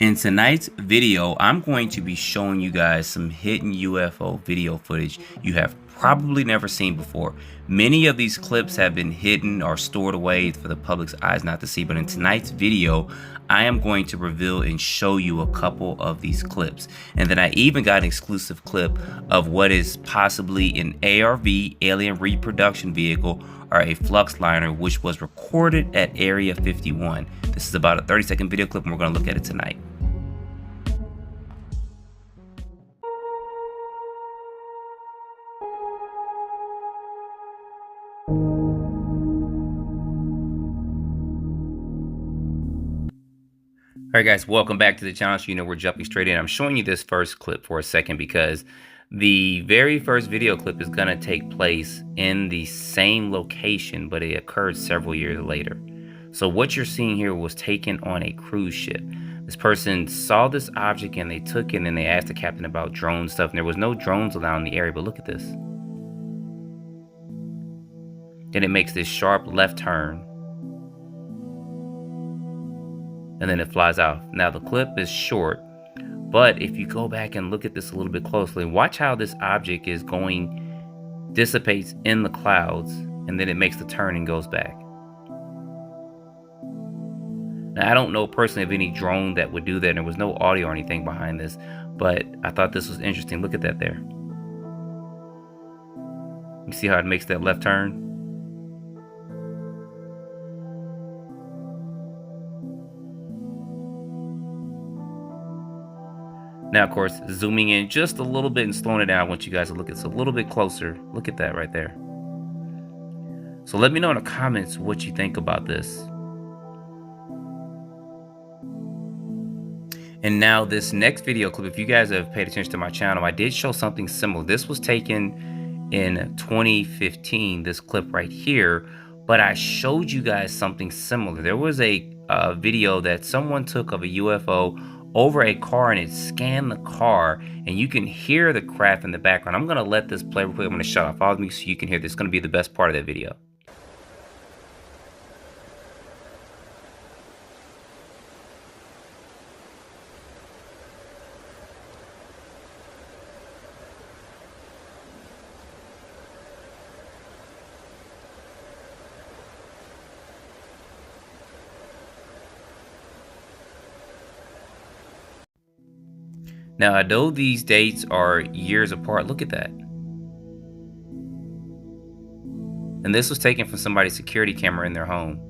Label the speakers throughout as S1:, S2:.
S1: In tonight's video, I'm going to be showing you guys some hidden UFO video footage you have probably never seen before. Many of these clips have been hidden or stored away for the public's eyes not to see, but in tonight's video, I am going to reveal and show you a couple of these clips. And then I even got an exclusive clip of what is possibly an ARV, alien reproduction vehicle, or a flux liner, which was recorded at Area 51. This is about a 30-second video clip, and we're going to look at it tonight. Alright guys, welcome back to the channel. So you know we're jumping straight in. I'm showing you this first clip for a second because the very first video clip is going to take place in the same location, but it occurred several years later. So what you're seeing here was taken on a cruise ship. This person saw this object and they took it and they asked the captain about drone stuff, and there was no drones allowed in the area, but look at this. Then it makes this sharp left turn. And then it flies off. Now the clip is short, but if you go back and look at this a little bit closely, watch how this object is dissipates in the clouds, and then it makes the turn and goes back. Now I don't know personally of any drone that would do that, and there was no audio or anything behind this, but I thought this was interesting. Look at that there. You see how it makes that left turn? Now, of course, zooming in just a little bit and slowing it down, I want you guys to look at this a little bit closer. Look at that right there. So let me know in the comments what you think about this. And now this next video clip, if you guys have paid attention to my channel, I did show something similar. This was taken in 2015, this clip right here, but I showed you guys something similar. There was a video that someone took of a UFO over a car, and it scanned the car, and you can hear the craft in the background. I'm going to let this play real quick. I'm going to shut off all of me so you can hear this. It's going to be the best part of that video. Now, I know these dates are years apart. Look at that. And this was taken from somebody's security camera in their home.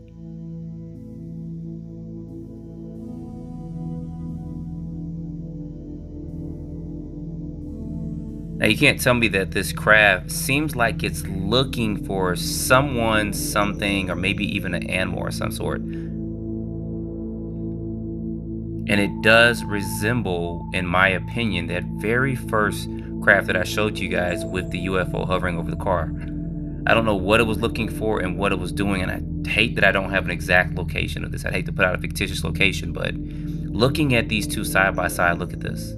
S1: Now, you can't tell me that this craft seems like it's looking for someone, something, or maybe even an animal or some sort. And it does resemble, in my opinion, that very first craft that I showed you guys with the UFO hovering over the car. I don't know what it was looking for and what it was doing, and I hate that I don't have an exact location of this. I'd hate to put out a fictitious location, but looking at these two side by side, look at this.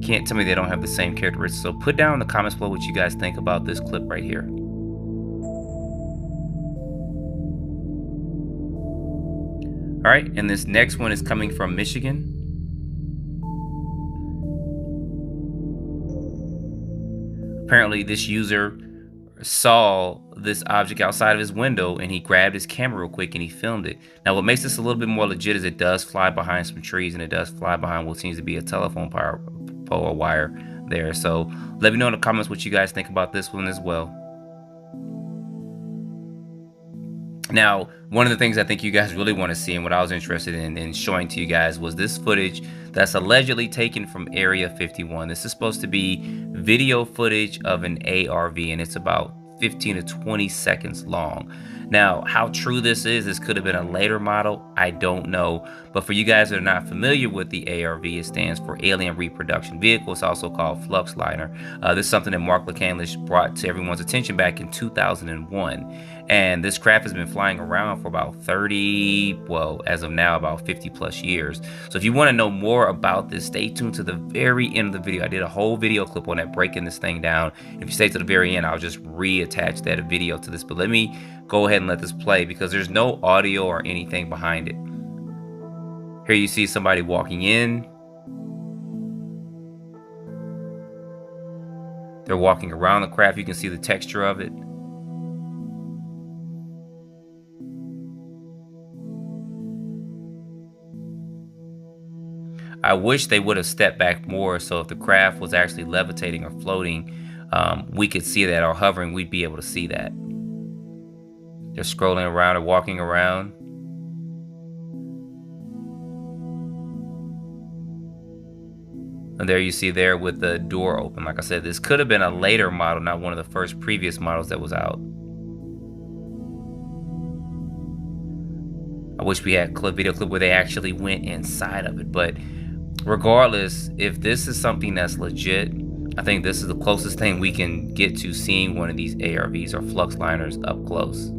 S1: Can't tell me they don't have the same characteristics. So put down in the comments below what you guys think about this clip right here. All right, and this next one is coming from Michigan. Apparently, this user saw this object outside of his window, and he grabbed his camera real quick and he filmed it. Now, what makes this a little bit more legit is it does fly behind some trees, and it does fly behind what seems to be a telephone pole or wire there. So let me know in the comments what you guys think about this one as well. Now, one of the things I think you guys really want to see, and what I was interested in showing to you guys, was this footage that's allegedly taken from Area 51. This is supposed to be video footage of an ARV, and it's about 15 to 20 seconds long. Now, how true this could have been a later model, I don't know. But for you guys that are not familiar with the ARV, it stands for Alien Reproduction Vehicle. It's also called Flux Liner. This is something that Mark McCandless brought to everyone's attention back in 2001. And this craft has been flying around for about 30, well, as of now, about 50 plus years. So if you want to know more about this, stay tuned to the very end of the video. I did a whole video clip on that, breaking this thing down. If you stay to the very end, I'll just reattach that video to this. But let me go ahead and let this play because there's no audio or anything behind it. Here you see somebody walking in. They're walking around the craft. You can see the texture of it. I wish they would have stepped back more, so if the craft was actually levitating or floating, we could see that, or hovering, we'd be able to see that. They're scrolling around or walking around. And there you see there with the door open. Like I said, this could have been a later model, not one of the first previous models that was out. I wish we had a video clip where they actually went inside of it, but regardless, if this is something that's legit, I think this is the closest thing we can get to seeing one of these ARVs or flux liners up close.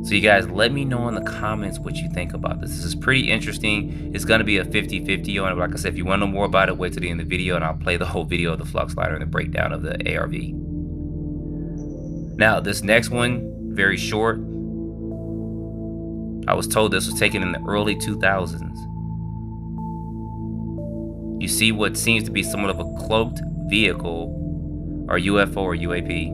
S1: So you guys, let me know in the comments what you think about this. This is pretty interesting. It's going to be a 50-50 on it. Like I said, if you want to know more about it, wait till the end of the video and I'll play the whole video of the flux liner and the breakdown of the ARV. Now, this next one, very short. I was told this was taken in the early 2000s. You see what seems to be somewhat of a cloaked vehicle, or UFO or UAP.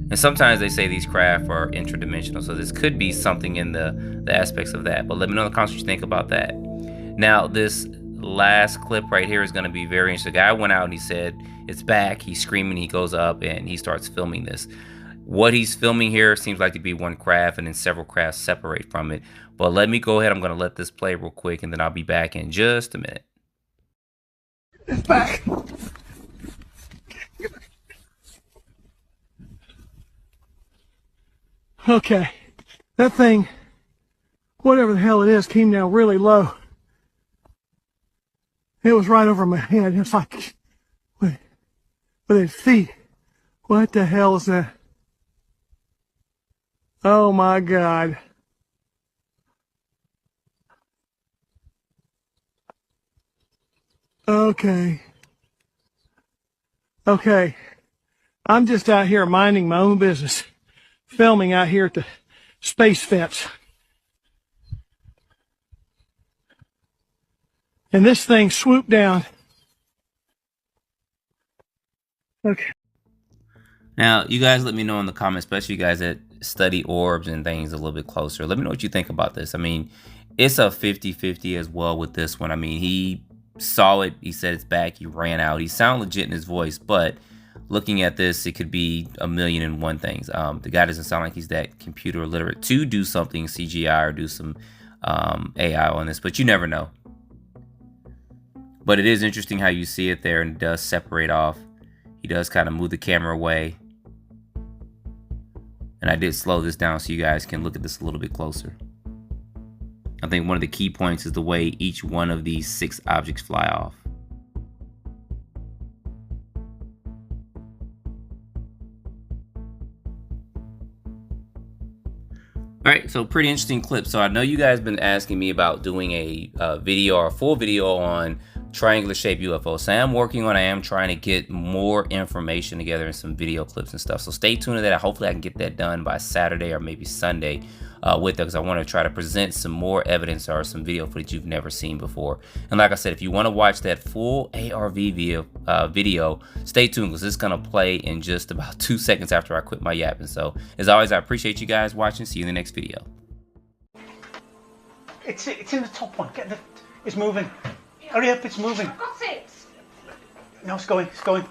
S1: And sometimes they say these craft are interdimensional, so this could be something in the aspects of that. But let me know in the comments what you think about that. Now, this last clip right here is going to be very interesting. The guy went out and he said, it's back. He's screaming. He goes up and he starts filming this. What he's filming here seems like to be one craft, and then several crafts separate from it. But let me go ahead. I'm going to let this play real quick, and then I'll be back in just a minute.
S2: It's back. Okay, that thing, whatever the hell it is, came down really low. It was right over my head. It's like, with its feet. What the hell is that? Oh my God. Okay. Okay. I'm just out here minding my own business. Filming out here at the space fence. And this thing swooped down. Okay.
S1: Now, you guys let me know in the comments, especially you guys that study orbs and things a little bit closer. Let me know what you think about this. I mean, it's a 50-50 as well with this one. I mean, he saw it. He said it's back. He ran out. He sounded legit in his voice, but looking at this, it could be a million and one things. The guy doesn't sound like he's that computer illiterate to do something CGI or do some AI on this, but you never know. But it is interesting how you see it there, and it does separate off. He does kind of move the camera away. And I did slow this down so you guys can look at this a little bit closer. I think one of the key points is the way each one of these 6 objects fly off. All right, so pretty interesting clip. So I know you guys been asking me about doing a video or a full video on triangular shaped UFOs. So I am working on, I am trying to get more information together and some video clips and stuff. So stay tuned to that. Hopefully I can get that done by Saturday or maybe Sunday with that, because I want to try to present some more evidence or some video footage you've never seen before. And like I said, if you want to watch that full ARV video, stay tuned, because it's going to play in just about 2 seconds after I quit my yapping. So as always, I appreciate you guys watching. See you in the next video.
S2: It's in the top one. It's moving. Hurry up, it's moving.
S3: I've got it.
S2: No, it's going, it's going.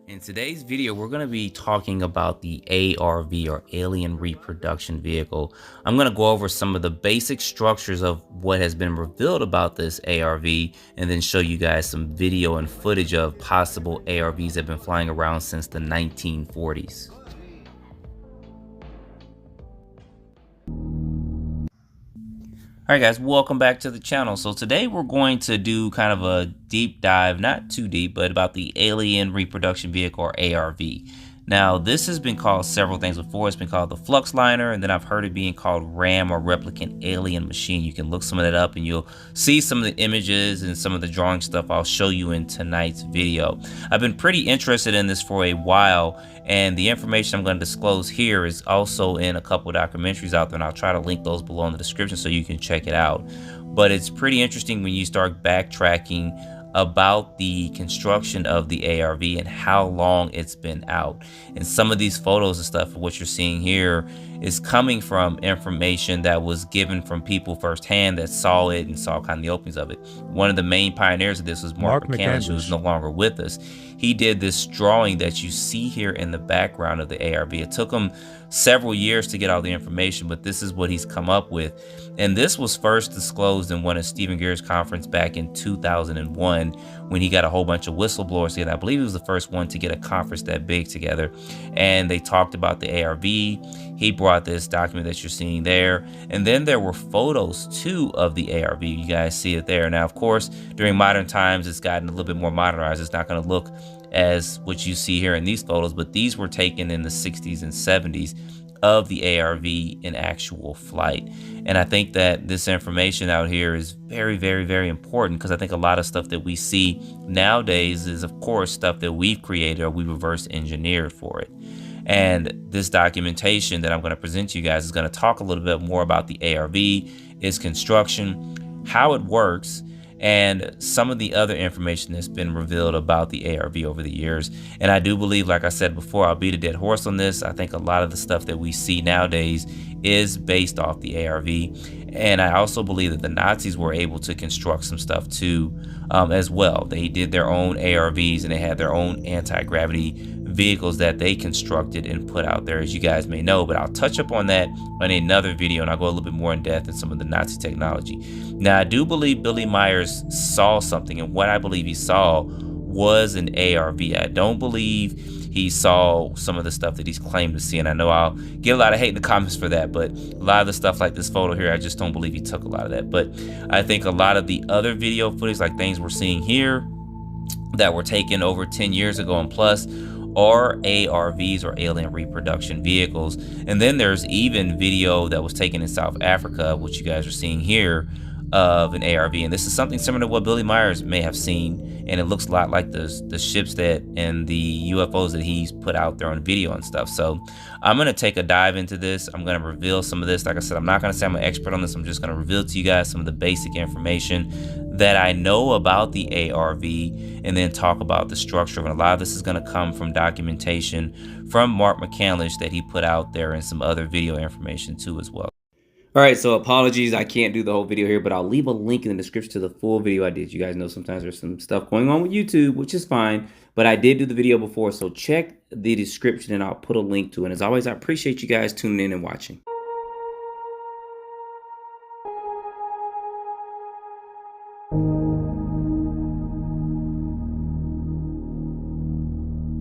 S1: In today's video, we're going to be talking about the ARV, or Alien Reproduction Vehicle. I'm going to go over some of the basic structures of what has been revealed about this ARV, and then show you guys some video and footage of possible ARVs that have been flying around since the 1940s. Alright guys, welcome back to the channel. So today we're going to do kind of a deep dive, not too deep, but about the Alien Reproduction Vehicle, or ARV. Now this has been called several things before. It's been called the Flux Liner, and then I've heard it being called RAM, or Replicant Alien Machine. You can look some of that up and you'll see some of the images and some of the drawing stuff I'll show you in tonight's video. I've been pretty interested in this for a while, and the information I'm going to disclose here is also in a couple of documentaries out there, and I'll try to link those below in the description so you can check it out. But it's pretty interesting when you start backtracking about the construction of the ARV and how long it's been out. And some of these photos and stuff, what you're seeing here, is coming from information that was given from people firsthand that saw it and saw kind of the openings of it. One of the main pioneers of this was Mark McCandless, who's no longer with us. He did this drawing that you see here in the background of the ARV. It took him several years to get all the information, but this is what he's come up with. And this was first disclosed in one of Stephen Greer's conference back in 2001 when he got a whole bunch of whistleblowers together. I believe he was the first one to get a conference that big together. And they talked about the ARV. He brought this document that you're seeing there. And then there were photos too of the ARV. You guys see it there. Now, of course, during modern times, it's gotten a little bit more modernized. It's not going to look as what you see here in these photos, but these were taken in the 60s and 70s of the ARV in actual flight. And I think that this information out here is very, very, very important, because I think a lot of stuff that we see nowadays is, of course, stuff that we've created or we reverse engineered for it. And this documentation that I'm going to present to you guys is going to talk a little bit more about the ARV, its construction, how it works, and some of the other information that's been revealed about the ARV over the years. And I do believe, like I said before, I'll beat a dead horse on this. I think a lot of the stuff that we see nowadays is based off the ARV. And I also believe that the Nazis were able to construct some stuff too, as well. They did their own ARVs, and they had their own anti-gravity vehicles that they constructed and put out there, as you guys may know. But I'll touch up on that in another video, and I'll go a little bit more in depth in some of the Nazi technology. Now, I do believe Billy Myers saw something, and what I believe he saw was an ARV. I don't believe he saw some of the stuff that he's claimed to see, and I know I'll get a lot of hate in the comments for that, but a lot of the stuff like this photo here, I just don't believe he took a lot of that. But I think a lot of the other video footage, like things we're seeing here that were taken over 10 years ago and plus, are ARVs, or alien reproduction vehicles. And then there's even video that was taken in South Africa, which you guys are seeing here, of an ARV. And this is something similar to what Billy Myers may have seen, and it looks a lot like the ships that and the UFOs that he's put out there on video and stuff. So I'm going to take a dive into this. I'm going to reveal some of this. Like I said, I'm not going to say I'm an expert on this. I'm just going to reveal to you guys some of the basic information that I know about the ARV, and then talk about the structure of it. A lot of this is going to come from documentation from Mark McCandless that he put out there, and some other video information too as well. All right, so apologies, I can't do the whole video here, but I'll leave a link in the description to the full video I did. You guys know sometimes there's some stuff going on with YouTube, which is fine, but I did do the video before, so check the description and I'll put a link to it. And as always, I appreciate you guys tuning in and watching.